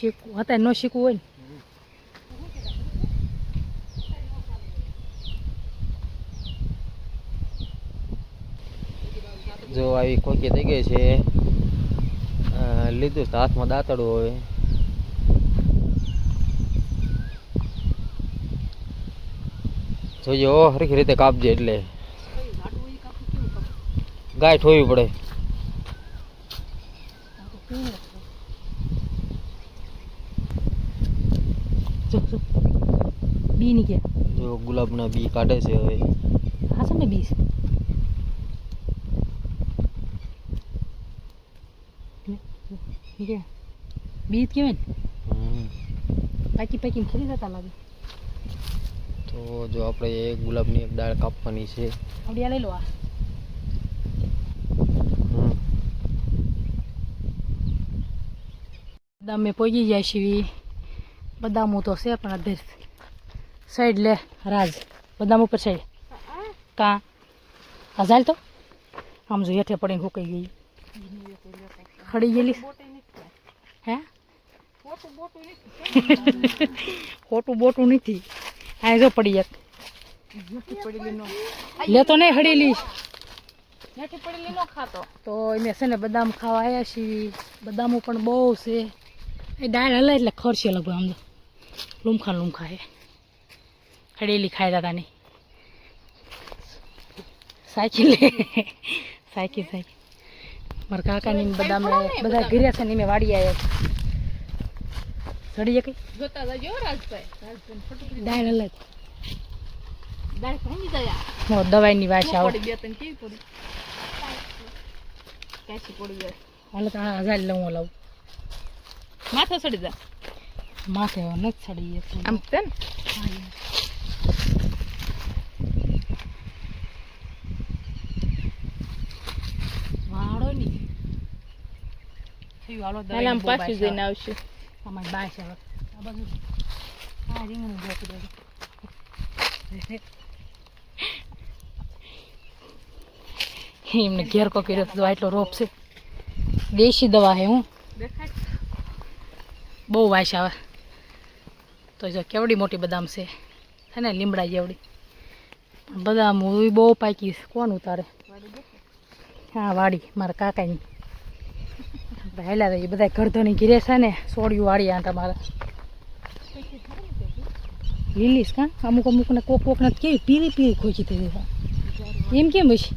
શીખવું હતા ન શીખવું હોય ને જો આવી ખોખી થઈ ગઈ છે લીધું તો હાથમાં દાંતડું હોય જોજો હરખી રીતે કાપજે એટલે ગાય ઠોવી પડે બી ની ગયા જો ગુલાબના બી કાઢે છે હવે હા છે ને બી બીજ કેવાય ને પાકી ખરી જતા લાગે તો જો આપણે એક ગુલાબની એક દાળ કાપવાની છે આવડી લઈ લો આ બદામ મેં પહોંચી જાય છે બદામો તો છે પણ અધર સાઈડ લે રાજ બદામ ઉપર સાઈડ કાં હજાલ તો આમ જો હેઠે પડીને હુકાઈ ગઈ ખડી ગયેલી હે ખોટું બોટું નથી આ જો પડી એક લેતો નહીં હડેલી તો એને છે ને બદામ ખાવા આવ્યા છીએ બદામો પણ બહુ છે એ દાળ હલાય એટલે ખરશે લગભગ આમ તો લૂમખા હે હડેલી ખાઈ દાદા નહીં સાયકલ મારા કાકાની બદામ બધા ઘીર્યા છે ને મેં વાડી આવ્યા ચડી કઈ જોતા જજો રાજભાઈ દાળ હલાય દાળ ભાંગી જાય હો દવાઈની વાસ આવે બે ત્રણ કેવી પડી કાચી પડી જાય હાલો તો 1000 લઉં લાવું માથે ચડી જા માથે નથી ચડી આમ તે ને વાળો ની થયું હાલો દવાઈ આમ પાછું જઈને આવશે અમારી બાસ આવે આ બધું આ રીંગણું જોતું દે એમને ઘેર કો કર્યો તો આટલો રોપ છે દેશી દવા હે હું બહુ વાસ આવે તો જો કેવડી મોટી બદામ છે હે ને લીમડા જેવડી બદામ બહુ પાકી કોણ ઉતારે હા વાડી મારા કાકાની હેલા તો એ બધા ઘરધોની ઘીરે છે ને સોડિયું વાળી આંટા મારા લીલીસ કાં અમુક ને કોક ને કેવી પીળી ખોચી થઈ જાય એમ કેમ હશે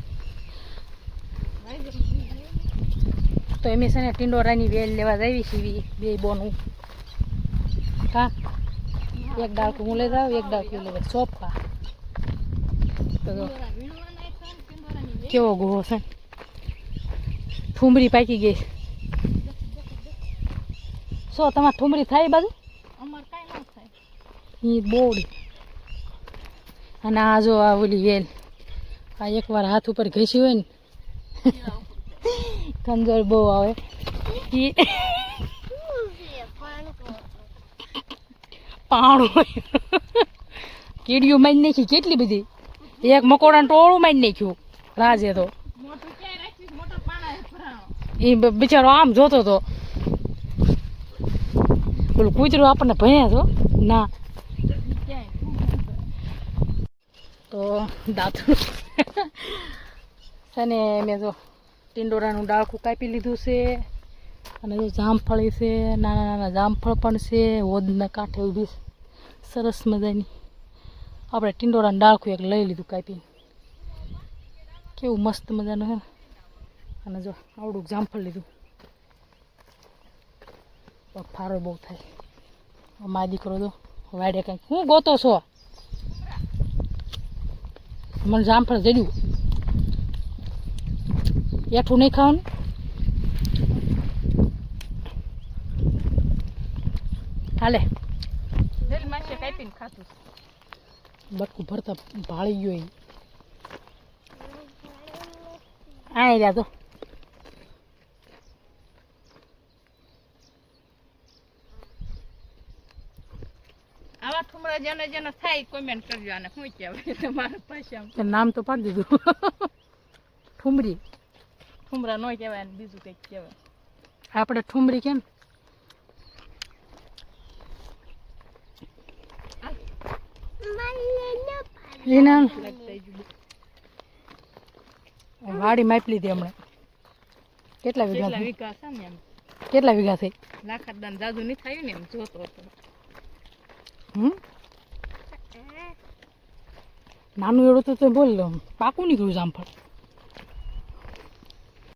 તો એમ છે ને ટિંડોરાની વેલ લેવા જાવી છીએ બે બોનું હા એક ડાળકું હું લઈ જાઉં એક ડાળકું લઈ જાઉં સોપા તો કેવો ગોહો છે ઠુમરી પાકી ગઈ શું તમારે ઠુમરી થાય બાજુ અમારે કાંઈ ન થાય એ બોડી અને આ જો આ ઓલી વેલ આ એકવાર હાથ ઉપર ઘસી હોય ને કંજર બહુ આવે પાણું કીડીઓ મારી નાખી કેટલી બધી એક મકોડાનું ટોળું મારી નાખ્યું રાજે તો એ બિચારો આમ જોતો હતો પેલું કૂતરું આપણને ભણ્યા છો ના તો દાંતરું છે ને મેં જો ટિંડોરાનું ડાળખું કાપી લીધું છે અને જો જામફળી છે નાના જામફળ પણ છે હોદના કાંઠે ઊભી સરસ મજાની આપણે ટિંડોરાનું ડાળખું એક લઈ લીધું કાપીને કેવું મસ્ત મજાનું હે અને જો આવડું જામફળ લીધું ફારો બહુ થાય મારા દીકરો તો વાડે કંઈક હું ગોતો છો મને જામફળ જડ્યું એઠું નહીં ખાવાનું હાલે બટકું ભરતા ભાળી ગયો આ રહ્યા તો આવા ઠુમરા જેને જેને થાય કોમેન્ટ કરજો અને શું કહેવાય તમારા ભાષામાં નામ તો પાડી દીધું ઠુમરી ઠુમરા ન કહેવાય ને બીજું કંઈક કહેવાય આપણે ઠુમરી કેમ એના વાડી માપી લીધી હમણાં. કેટલા વીઘા છે? વિકાસ છે ને એમ કેટલા વીઘા છે? લાખતદાન જાદુ નહીં થયું ને એમ જોતો હતો. નાનું એવડું તો બોલ પાકું નીકળ્યું જામફળ.